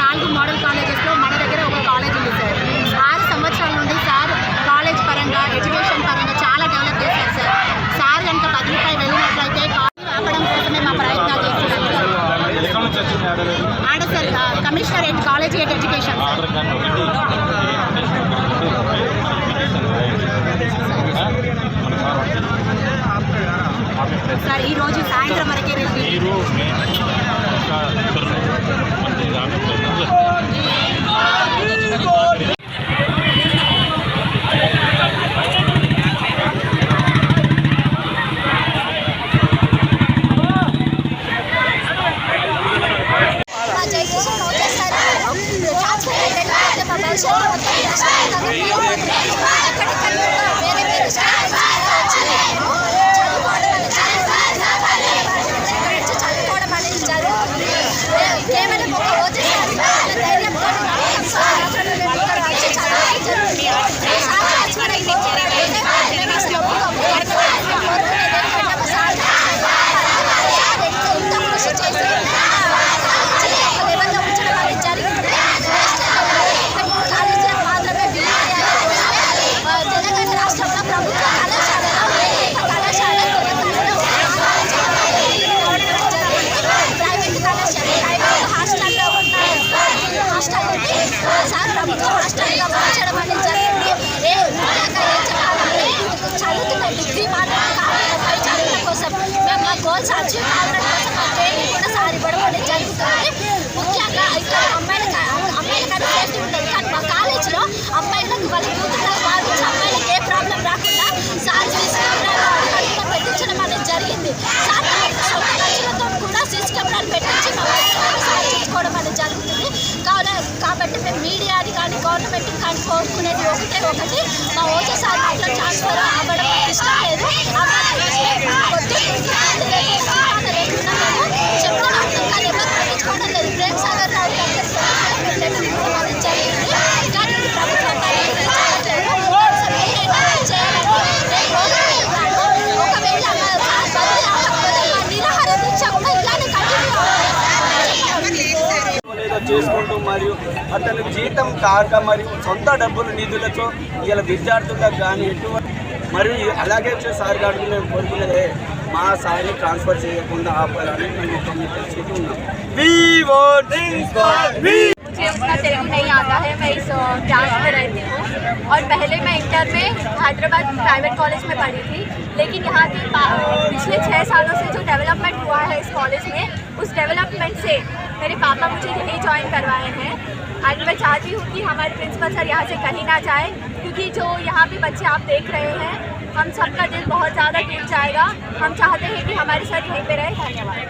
4 model కాలేజెస్లో మన దగ్గర ఒక కాలేజ్ ఉంది సార్. 6 సంవత్సరాల నుండి సార్ కాలేజ్ పరంగా ఎడ్యుకేషన్ పరంగా చాలా డెవలప్ చేశారు సార్. సార్ కనుక 10 రూపాయలు వెళ్ళినట్లయితే ఆపడం కోసమే మా ప్రయత్నాలు చేస్తున్నాం ఆడ sir. Commissionerate college gate education sir. ఈరోజు సాయంత్రం వరకే హాస్టల్లో మార్చడం అనేది జరిగింది. చదువుతున్న డిగ్రీ మాత్రం కాలేజీపై చదువుల కోసం మేము మా గోల్స్ అచీవ్ కావడం కోసం మా ట్రైనింగ్ కూడా సార్ ఇవ్వడం అనేది జరుగుతుంది. ముఖ్యంగా ఇక్కడ అమ్మాయిలకైనా సేఫ్టీ ఉంటుంది, కానీ మా కాలేజీలో అమ్మాయిలకు వాళ్ళ కూతురుగా భావించి అమ్మాయిలకు ఏ ప్రాబ్లం రాకుండా సార్ సీసీ కెమెరాలు అడిగిన పెట్టించడం అనేది జరిగింది. సార్ సొంత ఖర్చులతో కూడా సీసీ కెమెరాలు పెట్టించి మా సార్ చూసుకోవడం అనేది జరుగుతుంది. కాబట్టి మేము మీడియాని కానీ గవర్నమెంట్ కానీ కోరుకునేది ఒకటి, మా ఓజీ సార్ మాత్రం ట్రాన్స్ఫర్ అవ్వడం ఇష్టం లేదు. చెప్తాను కానీ ఎవరు పట్టించుకోవడం లేదు. ప్రేమ్ సాగర్ రావు జరిగింది, కానీ ప్రభుత్వం చేసుకుంటూ మరియు అతని జీతం కాక మరియు సొంత డబ్బులు నిధులతో ఇలా విద్యార్థులకు కానీ మరియు అలాగే సార్ గారికి మేము కోరుకునేదే మా సార్ని ట్రాన్స్ఫర్ చేయకుండా ఆపాలని మేము తెలుసుకుంటున్నాం. मुझे उतना तेलुगु नहीं आता है, मैं इस क्लास में रहती हूँ और पहले मैं इंटर में हैदराबाद प्राइवेट कॉलेज में पढ़ी थी, लेकिन यहाँ की पिछले 6 सालों से जो डेवलपमेंट हुआ है इस कॉलेज में, उस डेवलपमेंट से मेरे पापा मुझे यहीं ज्वाइन करवाए हैं। एंड मैं चाहती हूँ कि हमारे प्रिंसिपल सर यहाँ से कहीं ना जाए, क्योंकि जो यहाँ पे बच्चे आप देख रहे हैं हम सबका दिल बहुत ज़्यादा टूट जाएगा। हम चाहते हैं कि हमारे सर यहीं पे रहे। धन्यवाद।